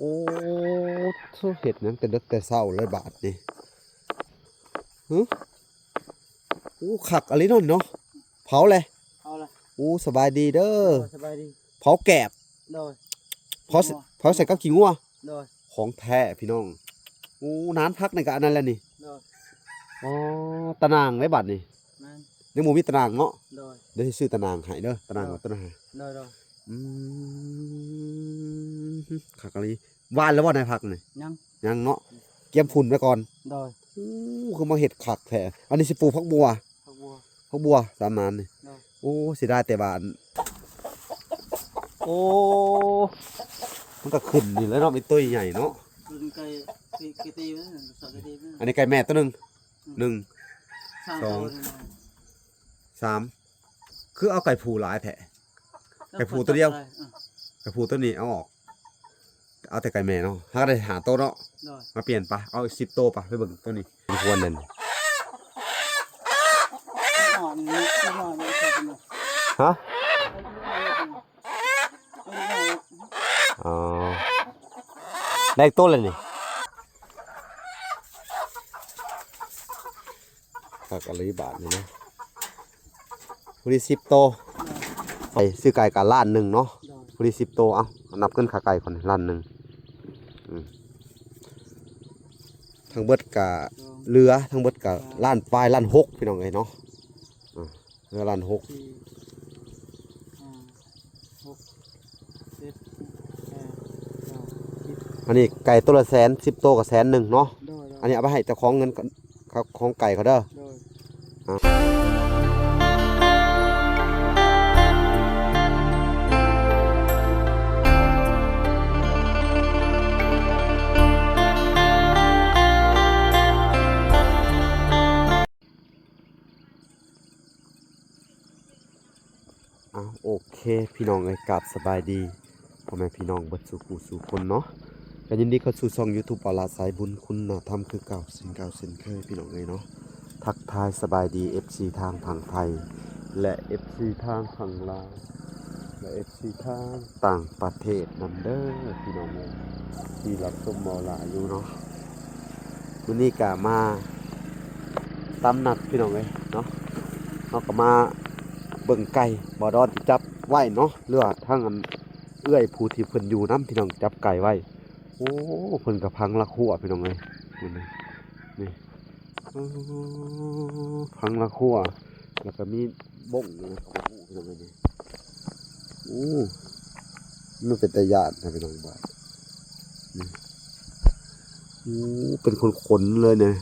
โอ้เห็ดนั้นแต่เด็กแต่เศร้าเลยบาทนี่ฮึโอ้ขักอะไรนั่นเนาะเผาเลยเอาละโอ้สบายดีเด้อสบายดีเผาแกบโดยเผาใส่กับขี้งัวโดยของแท้พี่น้องโอ้นานพักในกะอันนั้นแหละนี่โดยอ๋อตะนางได้บัดนี่ยังบ่มีตะนางเนาะโดยเดี๋ยวสิซื้อตะนางให้เด้อตะนางกับตะนางโดยอืมขักอะไรว่านแล้วบ่ในพักนี่ยังเนาะเกี่ยมฝุ่นไว้ก่อนโดยคือมาเห็ดขักแท้อันนี้สิปลูกผักบัวสามนานนี่โอ้สิได้แต่บานโอ้มันก็ขึ้นนี่แล้วเนาะเป็นตัวใหญ่เนาะอันนี้ไก่แม่ตัวหนึ่งสองสามคือเอาไก่ผูหลายแผลไก่ผูตัวเดียวไก่ผูตัวนี้เอาออกเอาแต่ไก่แม่เนาะถ้าได้หาโตเนาะมาเปลี่ยนปะเอา10 โตปะไปเบิ่งตัวนี้ควรนั่นฮะอ๋อได้ต้นเลยนี่ผักอะไรบาทนี่นะพอดี10 โตไปซื้อไก่กับล้านหนึ่งเนาะพอดี10 โตเอานับเงินขาไก่ก่อนล้านหนึ่งทางเบิดกับเรือทางเบิดกับล้านปลายล้าน6พี่น้องเอ้ยเนาะเรือล้าน6อันนี้ไก่ตัวละ100,000 10 โตกับ100,000เนาะอันนี้เอาไปให้เจ้าของเงินของไก่เขาเด้อโอเคพี่น้องเอ้ยกราบสบายดีพ่อแม่พี่น้องเบิดสู่คนเนาะก็ยินดีเข้าสู่ช่อง YouTube ปลาสายบุญคุณธรรมคือเก่าสิ่งเก่าเช่นเคยพี่น้องเอ้ยเนาะทักทายสบายดี FC ทางฝั่งไทยและ FC ทางฝั่งลาวและ FC ทางต่างประเทศนำเด้อพี่น้องเอ้ยที่รับชมมอลาอยู่เนาะวันนี้ก็มาตำหนักพี่น้องเอ้ยเนาะเฮาก็มาเบิ่งไก่บ่ดอนที่จับไว้เนาะเรือทั้งอันเอื้อยผู้ที่เพิ่นอยู่นำพี่น้องจับไก่ไว้โอ้เพิ่นก็พังละคั่วพี่น้องเอ้ยนี่พังละคั่วแล้วก็มีบ้งนี่โอ้พี่น้องเอ้ยนี่โอ้มันเป็นตาญาตินะพี่น้องบ่นี่โอ้เป็นขนๆเลยเนี่ย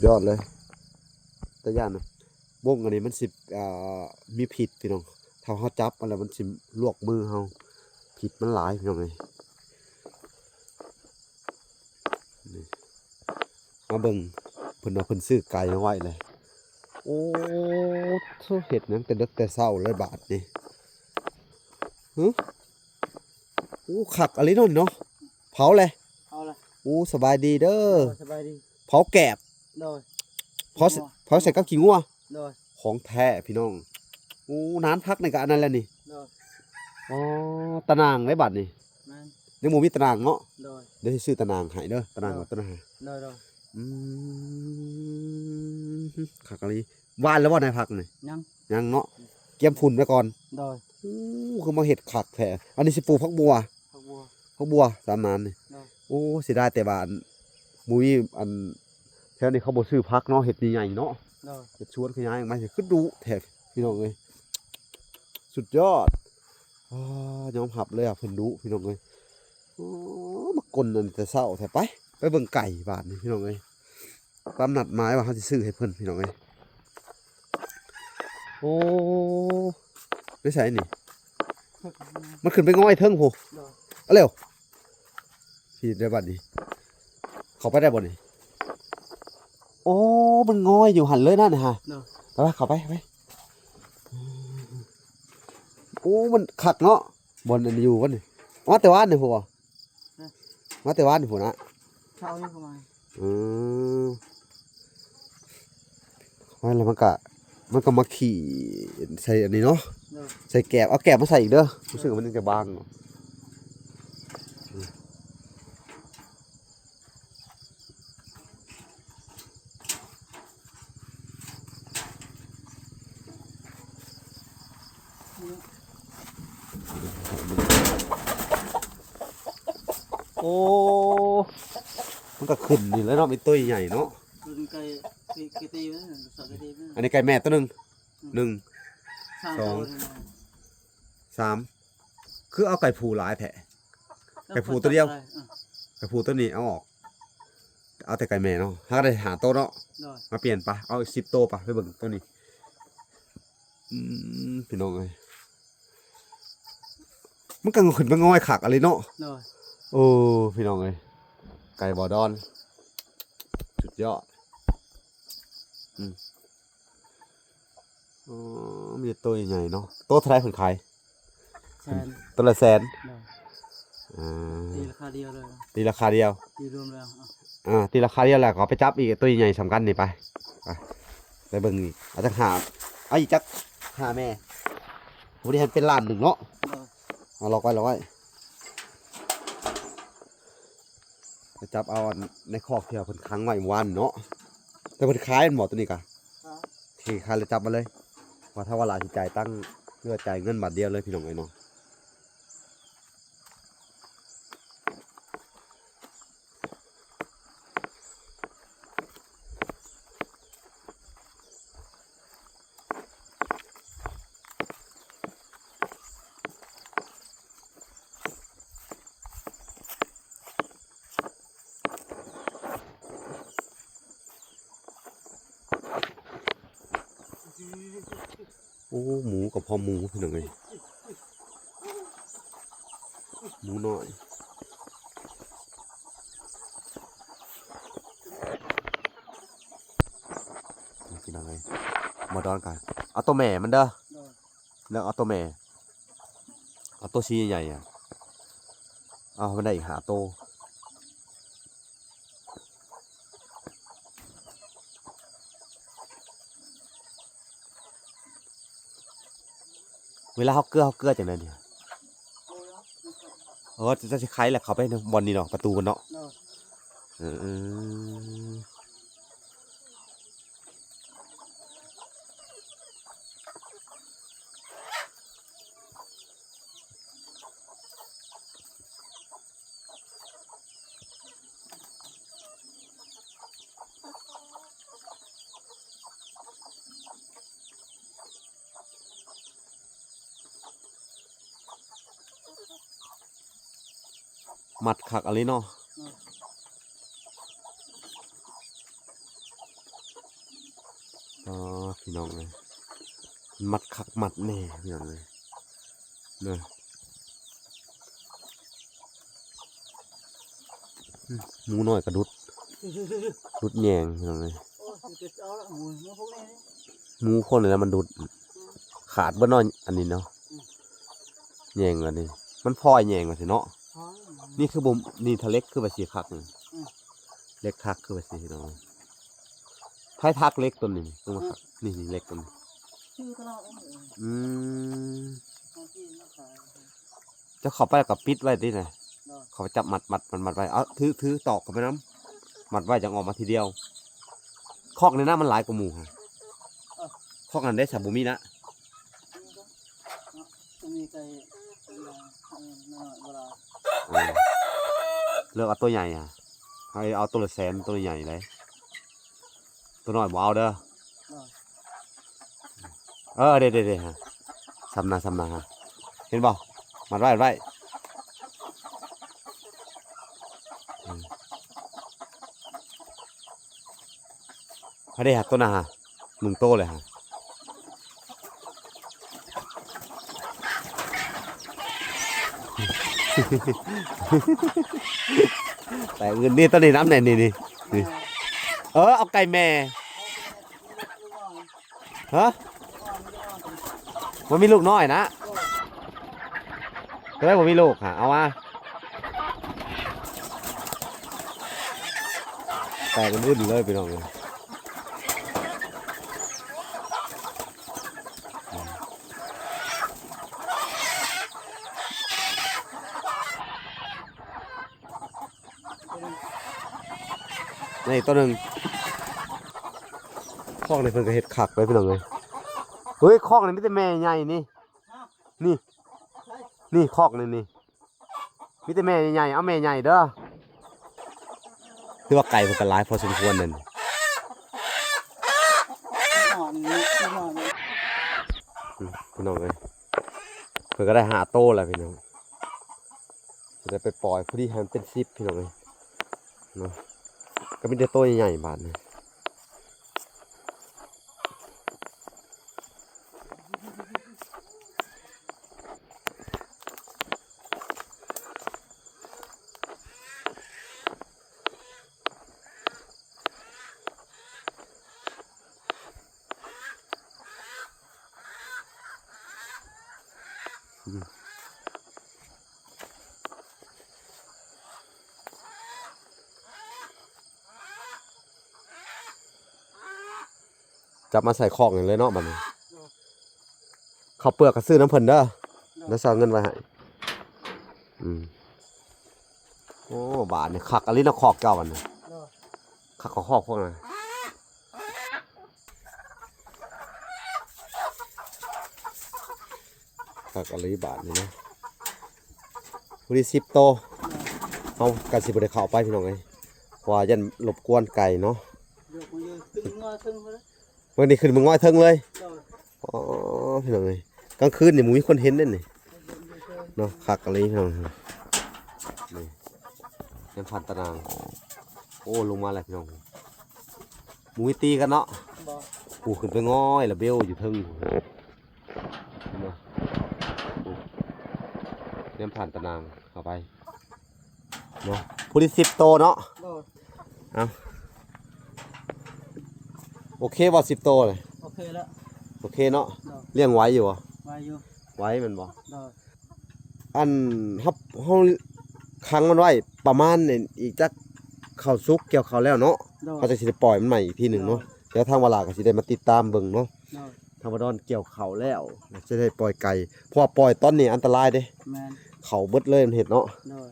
ยอดเลยตาญาตินะบ้งอันนี้มันสิมีผิดพี่น้องถ้าเขาจับอะไรมันสิลวกมือเขาผิดมันหลายพี่น้องเลยมาเบิ่งเพิ่นเอาเพิ่นซื้อไก่มาไว้เลยโอ้เห็ดนั้นแต่เด็กแต่เศร้าเลยบาทนี่ฮึโอ้ขักอะไรนั่นเนาะเผาเลยโอ้สบายดีเด้อเผาแกบเผาใส่กับขี้งัวของแท้พี่น้องโอ้นานพักในกะอันนั้นแหละนี่อ๋อตะนางได้บัดนี่ยังบ่มีตะนางเนาะเดี๋ยวสิซื้อตะนางให้เด้อตะนางกับตะนางขักอะไรว่านแล้วบ่ในพักนี่ยังเนาะเกี่ยมฝุ่นไว้ก่อนคือมาเห็ดขักแท้อันนี้สิปลูกผักบัวสามนานนี่โอ้สิได้แต่บานมุ้ยอันแถวนี้เขาบ่ซื้อผักเนาะเห็ดใหญ่ๆเนาะเห็ดชวนขยายออกมาสิคือดุแท้พี่น้องเอ้ยสุดยอดยอมหับเลยเพิ่นดุพี่น้องเอ้ยมากลนั่นแต่เช้าแท้ไปเบิ่งไก่บาดนี่พี่น้องเอ้ยตามนัดหมายว่าเขาสิซื้อให้เพิ่นพี่น้องเอ้ยโอ้ไม่ใช่นี่มันขึ้นไปง้อยเทิงโหเอาเร็วพี่ได้บัดนี้เขาไปได้บ่นี่โอ้มันง้อยอยู่หันเลยนั่นนะฮะไปเข้าไปโอ้มันขัดเนาะบนอันอยู่กันนี่มาแต่ว่านนี่หัวมาแต่ว่านนี่หัวนะเช้านี่เข้ามาไว้แล้วมันก็มาขี่ใส่อันนี้เนาะใส่แกบเอาแกบมาใส่อีกเด้อรู้สึกว่ามันจะบางเนาะ โอ้มันก็ขึ้นนี่แล้วเนาะเป็นตัวใหญ่เนาะ ตัวไก่ไก่ตีมั้ยสองไก่ตีมั้ย อันนี้ไก่แม่ตัวหนึ่งหนึ่ง สอง สามคือเอาไก่ผูหลายแผะ ไก่ผูตัวเดียว ไก่ผูตัวนี้เอาออกเอาแต่ไก่แม่เนาะถ้าได้หาโตวเนาะมาเปลี่ยนปะเอา10 โตวปะไปเบิ่งตัวนี้พี่น้องเอ้ยมันก็ขึ้นมาง่อยขักอะไรเนาะโอ้พี่น้องเอ้ยไก่บอดอนสุดยอดอ๋อมีตัวใหญ่ๆเนาะตัวเท่าไหร่คนขาย แสน ตัวละแสน ตีราคาเดียวเลย ตีราคาเดียว ตีรวมแล้ว ตีราคาเดียวแหละขอไปจับอีกตัวใหญ่สำคัญนี่ไปเบิ่งอีกอาจจะหาเอาอีกจักหาแม่วันนี้เป็นล้านหนึ่งเนาะเอาล็อกไว้ไปจับเอาในคอกเที่ยวเพิ่นค้างไว้เมื่อวันเนาะแต่เพิ่นขายหมดตัวนี้กะที่ขายเลยจับมาเลยว่าถ้าว่าหลายสิจ่ายตั้งเพื่อจ่ายเงินบาทเดียวเลยพี่น้องไอ้เนาะโอ้หมูกับพอหมูพี่น้องเอ้ยหมูน้อยพี่น้องเอ้ยมาดอนกันเอาตัวแม่มันเด้อแล้วเอาตัวแม่เอาตัวชี้ใหญ่ๆเอามันได้อีกหาโตวเวลาเขาเกลือจากไหนเนี่ยจะคล้ายแหละเขาไปบอลนี่เนาะประตูมันเนาะมัดขักอะไรเนาะพี่น้องเลยมัดขักมัดแน่พี่น้องเลยเนี่ยหมูน้อยกระดุดแยงพี่น้องเลยหมูคนเลยนะมันดุดขาดเบื้องน้อยอันนี้เนาะแยงอันนี้มันพอยแยงมาสิเนาะนี่คือบุมนี่ทะเล็กคือแบบสีคักเล็กคักคือแบบสีเนาะท้ายทักเล็กตัวนี้ตัวมาคักนี่เล็กตัวนี้จะเข้าไปกับปิดไว้ดินะเขาจับมัดไว้เอาถือตอกกับไปน้ำมัดไว้จะออกมาทีเดียวคอกในหน้ามันหลายกว่าหมูฮะคอกนั้นได้สาบุมีนะเลือกเอาตัวใหญ่อ่ะให้เอาตัวละแสนตัวใหญ่เลยตัวน้อยบ่เอาเด้อเด็ดฮะสำนาฮะเห็นบ่มัดไว้เขาได้ฮะตัวน่ะฮะ1 โตเลยฮะแต่เงินนี่ต้นนี้น้ำไหนนี่เอาไก่แม่ฮะมันมีลูกน้อยนะก็ได้ผมมีลูกค่ะเอามาแต่กันรุ่นเลยไปน้องเลยนี่ตัวหนึ่งคอกในเพิ่นก็เห็ดขักไปพี่น้องเลยเฮ้ยคอกในไม่ใช่แม่ใหญ่นี่คอกนี่ มีแต่แม่ใหญ่ๆเอาแม่ใหญ่เด้อคือว่าไก่เพิ่นก็หลายพอสมควรนั่น หอนนี่หอนนี่ พี่น้องเอ้ยเพิ่นก็ได้5โตแล้วพี่น้องจะได้ไปปล่อยพอดีให้มันเป็น10พี่น้องเอ้ยเนาะก็มีแต่โตใหญ่ๆบาดนี้จับมาใส่คอกนี่เลยเนาะบัดนี้ข้าวเปลือกก็ซื้อน้ำเพิ่นเด้อแล้วสิเอาเงินไว้ให้โอ้บาดนี่คักอะลิเนาะคอกเจ้าบัดนี้คักกว่าคอกพวกนั้นคักอะลิบาดนี่เนาะผู้ที่10โตเฮาก็สิบ่ได้เข้าไปพี่น้องเอ้ยเพราะว่ายันรบกวนไก่เนาะ ยกมาเยอะตึงงอตึงเลย วันนี้ขึ้นมึงง่อยเทิงเลย โดย อ๋อพี่น้องเอ้ยกลางคืนนี่มึงมีคนเห็นเด้นี่เนาะคักอะลิพี่น้องนี่ยังพันตารางโอ้ลงมาแล้วพี่น้องมึงมีตีกันเนาะ บ่ กูขึ้นไปง่อยแล้วเบลอยู่เทิงเนาะยังผ่านตารางเข้าไปเนาะผู้ที่10โตเนาะ โดย เอาโอเคบ่10โตเลย โอเคแล้ว โอเคเนาะ โดย เลี้ยงไว้อยู่บ่ มาอยู่ ไว้แมันบ่ โดย อันเฮาค้างมันไว้ประมาณนี่อีกจักเข้าสุกเกี่ยวข้าวแล้วเนาะ โดย เขาจะสิได้ปล่อยมันใหม่อีกทีหนึงเนาะเดี๋ยวทางเวลาก็สิได้มาติดตามเบิ่งเนาะ โดย ทางวดอนเกี่ยวข้าวแล้วจะได้ปล่อยไก่เพราะว่าปล่อยตอนนี้อันตรายเด้ แมน เขาเบิดเลยมันเห็ดเนาะ โดย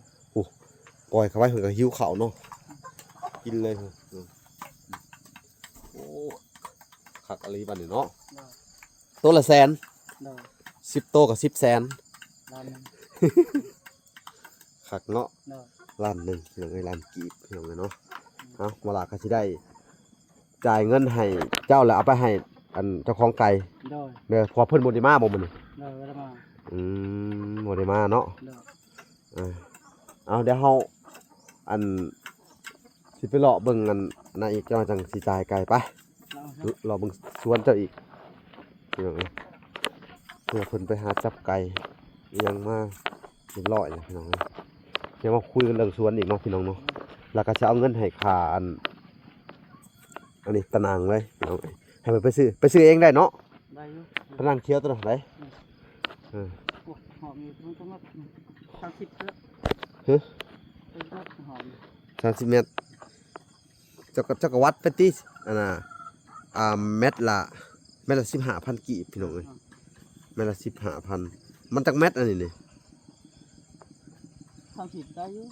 ปล่อยเขาไว้เพิ่นก็หิวข้าวเนาะกินเลยโอ้คักอะลีบัดนี้เนาะ โดย ตัวละแสน โดย 10โตกับ10แสน ร้านนึง คักเนาะ โดย ล้านหนึงพี่น้องเอ้ยล้านกีบพี่น้องเอ้ยเนาะเอาเวลาก็สิได้จ่ายเงินให้เจ้าแล้วเอาไปให้อันเจ้าของไก่ โดย เด้อเพอเพิ่นบ่ได้มาบ่มื้อนี้ โดยเวลามา บ่ได้มาเนาะ โดย เอาเดี๋ยวเฮาอันสิไปเลาะเบิ่งอันนั้นอีกเจ้าจังสิจ่ายไก่ไป เรา รอเบิ่งสวนเจ้าอีกพี่น้องเอ้ยเพื่อเพิ่นไปหาจับไก่อิหยังมาเรียบร้อยแล้วพี่น้องเอ้ยเดี๋ยวมาคุยกันเรื่องสวนอีกเนาะพี่น้องเนาะแล้วก็จะเอาเงินให้ค่าอันนี้ตะนางเลยพี่น้องเอ้ยให้มันไปซื้อเองได้เนาะ ได้อยู่ ตะนางเขียวตัวนั้นได้ โอ้หอมอยู่มันต้องมา30แล้ว ฮึ เป็นรสหอม 30 เมตรเจ้าก็วัดไปติอันน่ะเม็ดละ15,000 กีบพี่น้องเอ้ยเม็ดละ15,000มันจักเม็ดอันนี้นี่ 30ได้อยู่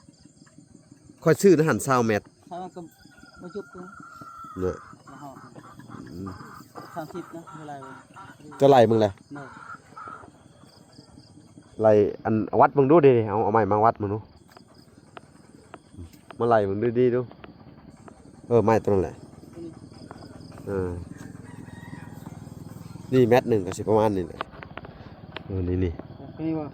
ค่อยซื้อนะหั่น20เม็ด ถ้ามันก็มาจุบตัว เนี่ย หอม30นะเท่าไหร่วะ จะไล่มึงเลย โดย ไล่อันวัดมึงดูดิเอาไม้มาวัดมึงดูมาไล่มึงดูดีดูไม้ตัวนั้นแหละนี่เม็ดหนึ่งก็สิประมาณนี้แหละนี่ โอเคว่ะ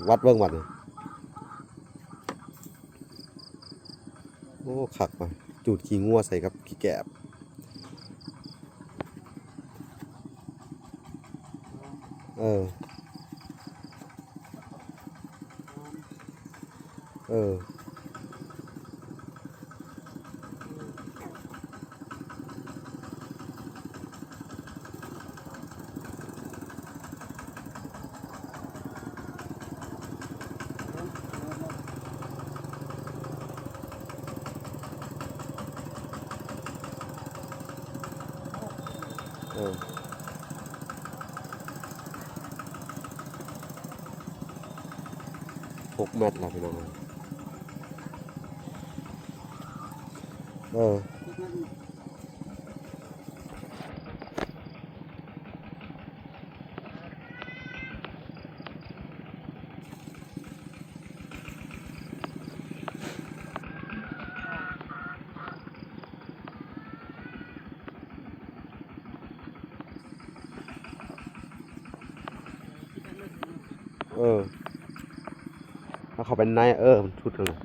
วัดเบิ่งวัดนี่โอ้คักว่ะจูดขี้งัวใส่กับขี้แกบเออ6 เม็ดละพี่น้อง ถ้าเข้าไปในมันชุดเลย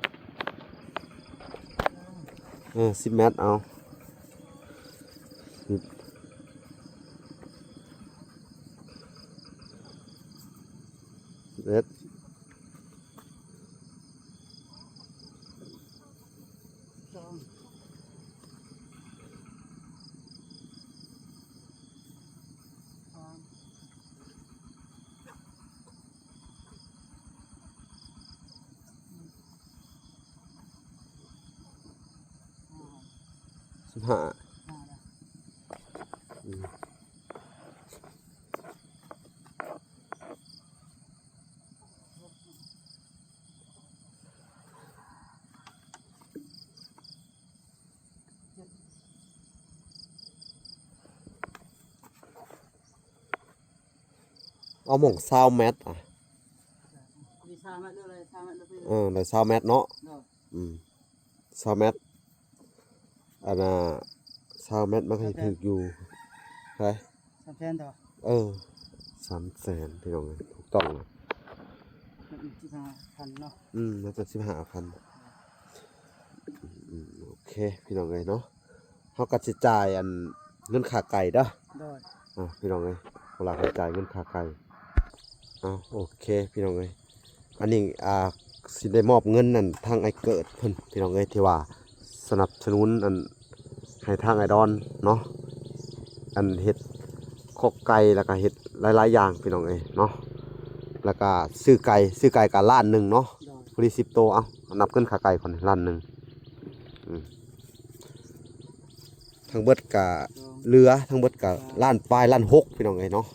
10 เมตรเอา10 เมตรสองสาม 15 ห้าละ อืมเอาหม่อง20 เมตรมีสามเม็ดด้วยเลยสามเม็ดด้วย ได้20 เมตรเนาะ เนาะ 20 เมตรอันน่ะ20 เมตรมันก็สิถึกอยู่ใช่ สามแสนต่อ 300,000พี่น้องถูกต้องนะ 15,000เนาะ น่าจะ15,000โอเคพี่น้องเอ้ยเนาะเฮาก็สิจ่ายอันเงินค่าไก่เด้อ โดย พี่น้องเอ้ยเวลาเขาจ่ายเงินค่าไก่โอเคพี่น้องเอ้ยอันนี้สิได้มอบเงินนั่นทางไอ้เกิดเพิ่นพี่น้องเอ้ยที่ว่าสนับสนุนอันให้ทางไอดอนเนาะอันเฮ็ดคอกไก่แล้วก็เฮ็ดหลายๆอย่างพี่น้องเอ้ยเนาะแล้วก็ซื้อไก่ก็ล้านหนึ่งเนาะ โดย พอดี10 โตนับเงินค่าไก่ก่อนล้านหนึ่งทั้งเบิดก็เรือทั้งเบิดก็ล้านปลายล้านหกพี่น้องเอ้ยเนาะ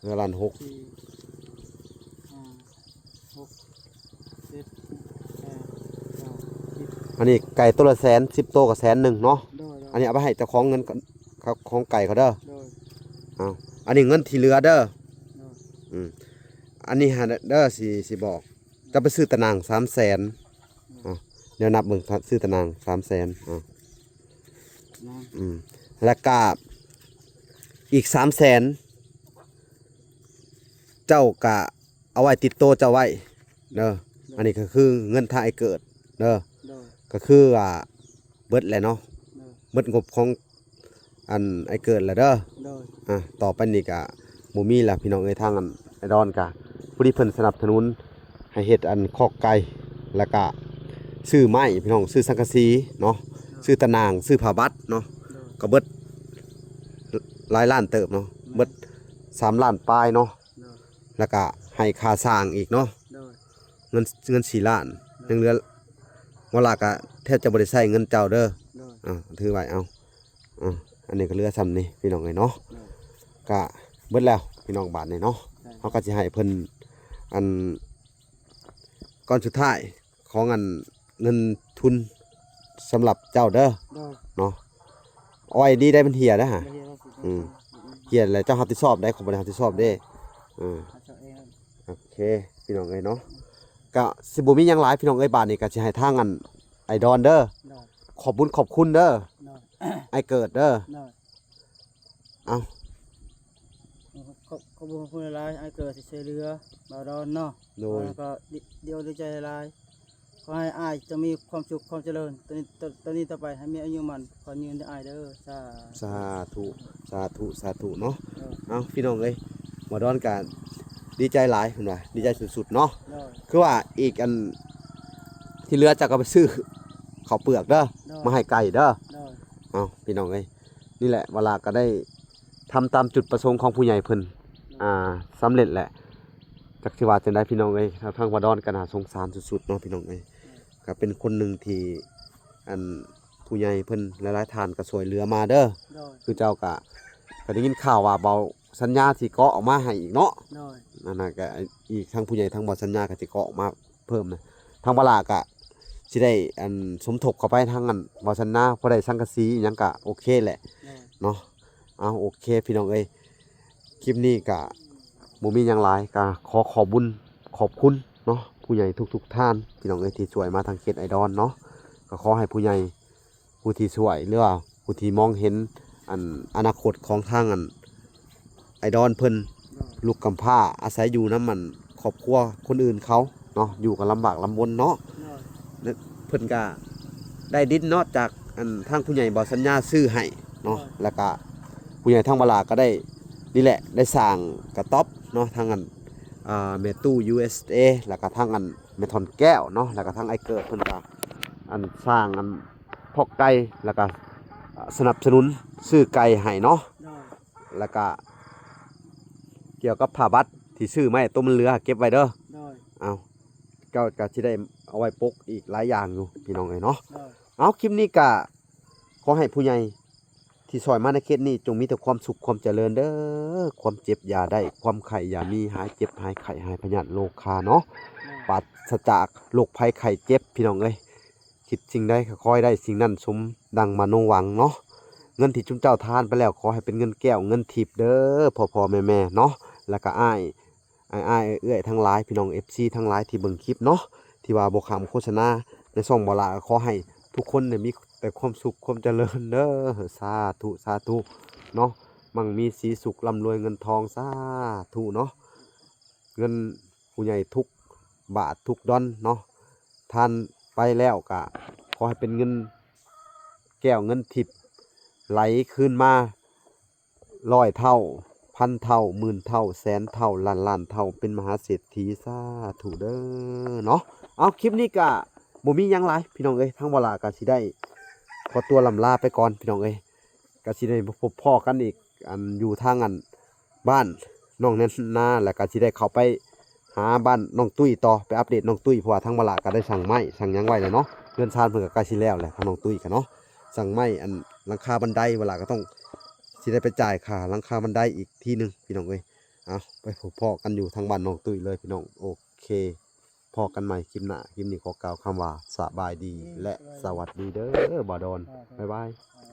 เรือล้านหก 4 5 6 7 8 9 10 อันนี้ไก่ตัวละแสน10 โตก็100,000เนาะ โดย อันนี้เอาไปให้เจ้าของเงินครับของไก่เขาเด้อ โดย อันนี้เงินที่เหลือเด้อ โดย อันนี้หาเด้อสิบอกจะไปซื้อตะนาง300,000เดี๋ยวนับเบิ่งซื้อตะนาง300,000นะ แล้วก็อีก300,000เจ้าก็เอาไว้ติดโตวเจ้าไว้เด้ออันนี้ก็คือเงินทางไอ้เกิดเด้อ โดย ก็คือเบิดแหละเนาะ โดย เบิดงบของอันไอ้เกิดแหละเด้อ โดย ต่อไปนี่ก็บ่มีแล้วพี่น้องเอ้ยทางอันไอ้ดอนก็ผู้ที่เพิ่นสนับสนุนให้เฮ็ดอันคอกไก่แล้วก็ซื้อไม้พี่น้องซื้อสังกะสีเนาะซื้อตะนางซื้อผ้าบัดเนาะ โดย ก็เบิดหลายล้านเติบเนาะเบิด3 ล้านปลายเนาะ โดย แล้วก็ให้ค่าสร้างอีกเนาะ โดย เงิน4 ล้านยังเหลือเวลาก็แทบจะบ่ได้ใช้เงินเจ้าเด้อ โดย ถือไว้เอาอันนี้ก็เหลือซ้ำนี่พี่น้องเอ้ยเนาะ โดย ก็เบิดแล้วพี่น้องบาทนี่เนาะ ใช่ เขาก็จะให้เพิ่นอันก้อนสุดท้ายของอันเงินทุนสำหรับเจ้าเด้อ โดย เนาะอ้อยดีได้มันเหี่ยนะฮะ ไม่ใช่ว่าสิ เหี่ยแล้วเจ้ารับผิดชอบได้ของบริหารรับผิดชอบเด้เขาเจ้าเอง โอเคพี่น้องเอ้ยเนาะก็สิบ่มีหยังหลายพี่น้องเอ้ยบาทนี่ก็สิให้ทางอันไอดอนเด้อ โดย ขอบบุญขอบคุณเด้อ โดย ไอเกิดเด้อ โดย เอา เขาบอกพูดอะไรไอ้เกิดสิเสียเรือบ่าวดอนเนาะ โดย แล้วก็เดียวดีใจหลายขอให้อ้ายจะมีความสุขความเจริญตอนนี้ต่อไปให้มีอายุมันขอยืนได้อ้ายเด้อจ้า สาธุสาธุสาธุเนาะ โดย เอาพี่น้องเอ้ยหมอดอนก็ดีใจหลายเพิ่นว่าดีใจสุดๆเนาะ โดย คือว่าอีกอันที่เหลือจะก็ไปซื้อข้าวเปลือกเด้อ ได้ มาให้ไก่เด้อ โดย เอาพี่น้องเอ้ยนี่แหละเวลาก็ได้ทำตามจุดประสงค์ของผู้ใหญ่เพิ่นสำเร็จแหละจักสิว่าจังได๋พี่น้องเอ้ยทางวาดอนก็น่าสงสารสุดๆเนาะพี่น้องเอ้ยก็เป็นคนหนึงที่อันผู้ใหญ่เพิ่นหลายๆท่านก็ช่วยเหลือมาเด้อ โดย คือเจ้าก็ได้ยินข่าวว่าเบาสัญญาสิเกาะออกมาให้อีกเนาะ โดย นั่นน่ะก็อีกทางผู้ใหญ่ทางบ่สัญญาก็สิเกาะมาเพิ่มนะทางบลาก็สิได้อันสมทบเข้าไปทางอันบ่สัญญาพอได้สังกะสีหยังก็โอเคแหละ โดย เนาะเอาโอเคพี่น้องเอ้ยคลิปนี้ก็บ่มีหยังหลายก็ขอบุญขอบคุณเนาะผู้ใหญ่ทุกท่านพี่น้องเอ้ยที่ช่วยมาทางเขตไอดอนเนาะก็ขอให้ผู้ใหญ่ผู้ที่ช่วยหรือว่าผู้ที่มองเห็นอันอนาคตของทางอันไอดอนเพิ่น โดย ลูกกำพร้าอาศัยอยู่นำมันครอบครัวคนอื่นเขาเนาะอยู่กันลำบากลำบนเนาะ โดย เพิ่นก็ได้ดินเนาะจากอันทางผู้ใหญ่บ่สัญญาซื้อให้เนาะแล้วก็ผู้ใหญ่ทางบลาก็ได้นี่แหละได้สร้างกระต๊อบเนาะทางอันเมตู้ USA แล้วก็ทางอันเมทอนแก้วเนาะแล้วก็ทางไอเกิดเพิ่นก็อันสร้างอันพอกไก่แล้วก็สนับสนุนซื้อไก่ให้เนาะ โดย แล้วก็เกี่ยวกับผ้าบัตรที่ซื้อมาให้ตัวมันเหลือเก็บไว้เด้อ โดย เอาก็สิได้เอาไว้ปกอีกหลายอย่างอยู่พี่น้องเอ้ยเนาะ โดย เอาคลิปนี้ก็ขอให้ผู้ใหญ่ที่ซอยมาในเขตนี้จงมีแต่ความสุขความเจริญเด้อความเจ็บอย่าได้ความไข้อย่ามีหายเจ็บหายไข้หายพยาธิโรคคาเนาะปราศจากโรคภัยไข้เจ็บพี่น้องเอ้ยคิดสิ่งใดก็ขอให้ได้สิ่งนั้นสมดังมโนหวังเนาะเงินที่จุมเจ้าทานไปแล้วขอให้เป็นเงินแก้วเงินทิพย์เด้อพ่อๆแม่ๆเนาะแล้วก็อ้ายเอื้อยทั้งหลายพี่น้อง FC ทั้งหลายที่เบิ่งคลิปเนาะที่ว่าบ่คำโฆษณาในช่องบ่ละขอให้ทุกคนเนี่ยมีแต่ความสุขความเจริญเด้อสาธุสาธุเนาะมั่งมีสีสุขร่ำรวยเงินทองสาธุเนาะเงินผู้ใหญ่ทุกบาททุกดอนเนาะท่านไปแล้วก็ขอให้เป็นเงินแก้วเงินทิพย์ไหลคืนมา100 เท่าพันเท่าหมื่นเท่าแสนเท่าล้านเท่าเป็นมหาเศรษฐีสาธุเด้อเนาะเอาคลิปนี้ก็บ่มีหยังหลายพี่น้องเอ้ยทั้งเวลาก็สิได้ขอตัวลำลาไปก่อนพี่น้องเอ้ยก็สิได้พบพ่อกันอีกอันอยู่ทางอันบ้านน้องแนนนาแล้วก็สิได้เข้าไปหาบ้านน้องตุ้ยต่อไปอัปเดตน้องตุ้ยเพราะว่าทั้งเวลาก็ได้สั่งไม้สั่งหยังไว้แล้วเนาะเรือนชานเพิ่นก็ใกล้สิแล้วแหละทางน้องตุ้ยก็เนาะสั่งไม้อันหลังคาบันไดเวลาก็ต้องสิได้ไปจ่ายค่าหลังคาบันไดอีกทีนึงพี่น้องเอ้ยเอาไปพบพ่อกันอยู่ทางบ้านน้องตุ้ยเลยพี่น้องโอเค พอกันใหม่คลิปหน้าคลิปนี้ขอกล่าวคำว่าสบายดีและสวัสดีเด้อบ่าวดอนบ๊ายบาย อ่า